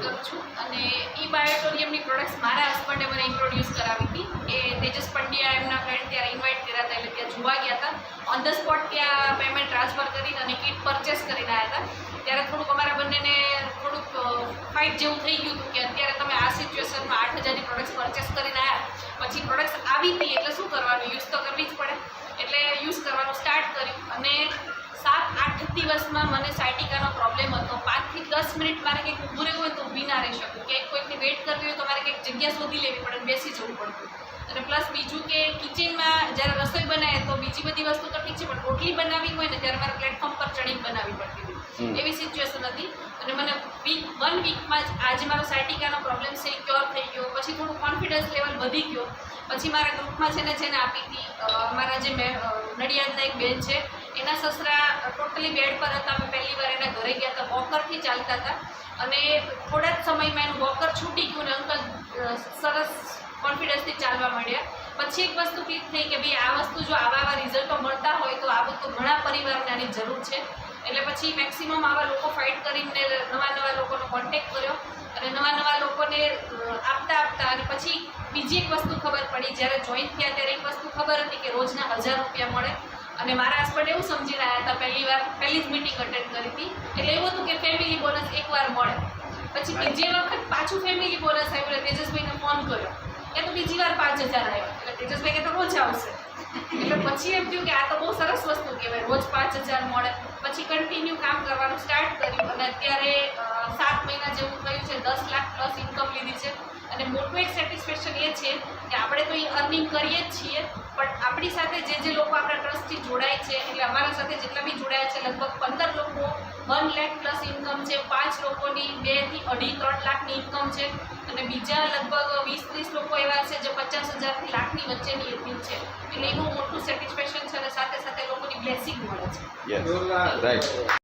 કરું છું અને બાયોટોરિયમની પ્રોડક્ટ્સ મારા હસબન્ડે મને ઇન્ટ્રોડ્યુસ કરાવી હતી. એ તેજસ પંડ્યા એમના ફ્રેન્ડ ત્યારે ઇન્વાઇટ કર્યા હતા એટલે ત્યાં જોવા ગયા હતા. ઓન ધ સ્પોટ ત્યાં પેમેન્ટ ટ્રાન્સફર કરીને અને કિટ પરચેસ કરીને આવ્યા હતા. ત્યારે થોડુંક અમારા બંનેને થોડુંક ફાઇટ જેવું થઈ ગયું હતું કે અત્યારે તમે આ સિચ્યુએશનમાં 8,000ની પ્રોડક્ટ્સ પરચેસ કરીને આવ્યા, પછી પ્રોડક્ટ્સ આવી હતી એટલે શું કરવાનું, યુઝ તો કરવી જ પડે. એટલે યુઝ કરવાનું સ્ટાર્ટ કર્યું અને 7-8 દિવસમાં મને સાયટિકાનો પ્રોબ્લેમ હતો. 5 થી 10 મિનિટ મારે કંઈક ઊભું રહેવું હોય તો ઊભી ના રહી શકું, કે કોઈકની વેઇટ કરવી હોય તો મારે કંઈક જગ્યા શોધી લેવી પડે, બેસી જવું પડતું. અને પ્લસ બીજું કે કિચનમાં જ્યારે રસોઈ બનાવે તો બીજી બધી વસ્તુ તો ઠીક છે, પણ રોટલી બનાવવી હોય ને ત્યારે મારે પ્લેટફોર્મ પર ચડીને બનાવવી પડતી હતી. એવી સિચ્યુએશન હતી અને મને 1 વીકમાં જ આજે મારો સાયટિકાનો પ્રોબ્લેમ છે ક્યોર થઈ ગયો. પછી થોડું કોન્ફિડન્સ લેવલ વધી ગયો. પછી મારા ગ્રુપમાં છે ને જેને આપી હતી, મારા જે નડિયાદના એક બેન છે, એના સસરા ટોટલી બેડ પર હતા. અમે પહેલી વાર એના ઘરે ગયા હતા, વોકરથી ચાલતા હતા અને થોડા જ સમયમાં એનું વોકર છૂટી ગયું ને અંકલ સરસ કોન્ફિડન્સથી ચાલવા માંડ્યા. પછી એક વસ્તુ ક્લિક થઈ કે ભાઈ આ વસ્તુ જો આવા રિઝલ્ટો મળતા હોય તો આ બધું ઘણા પરિવારને આની જરૂર છે. એટલે પછી મેક્સિમમ આવા લોકો ફાઇટ કરીને નવા લોકોનો કોન્ટેક્ટ કર્યો અને નવા લોકોને આપતા અને પછી બીજી એક વસ્તુ ખબર પડી. જ્યારે જોઈન થયા ત્યારે એક વસ્તુ ખબર હતી કે રોજના 1000 રૂપિયા મળે અને મારા હસબન્ડ એવું સમજીને આવ્યા હતા, પહેલી જ મિટિંગ અટેન્ડ કરી હતી એટલે એવું હતું કે ફેમિલી બોનસ એકવાર મળે. પછી બીજી વખત પાછું ફેમિલી બોનસ આવ્યું એટલે તેજસભાઈને ફોન કર્યો કે તો બીજી વાર 5,000 આવ્યા. એટલે તેજસભાઈ કે તો રોજ આવશે. એટલે પછી એમ થયું કે આ તો બહુ સરસ વસ્તુ કહેવાય, રોજ 5,000 મળે. પછી કન્ટિન્યુ કામ કરવાનું સ્ટાર્ટ કર્યું અને અત્યારે 7 મહિના જેવું થયું છે, 10 લાખ પ્લસ ઇન્કમ લીધી છે. અને મોટું એક સેટિસ્ફેક્શન એ છે કે આપણે તો એ અર્નિંગ કરીએ જ છીએ, પણ આપણી સાથે જે લોકો આપણા ટ્રસ્ટથી જોડાય છે, એટલે અમારા સાથે જેટલા બી જોડાયા છે લગભગ 15 લોકો 1 લાખ પ્લસ ઇન્કમ છે, 5 લોકોની 2 થી 2.5-3 લાખની ઇન્કમ છે અને બીજા લગભગ 20-30 લોકો એવા છે જે 50,000 થી લાખની વચ્ચેની ઇન્કમ છે. એટલે એવું મોટું સેટિસ્ફેક્શન છે અને સાથે સાથે લોકોની બ્લેસિંગ મળે છે. રાઈટ.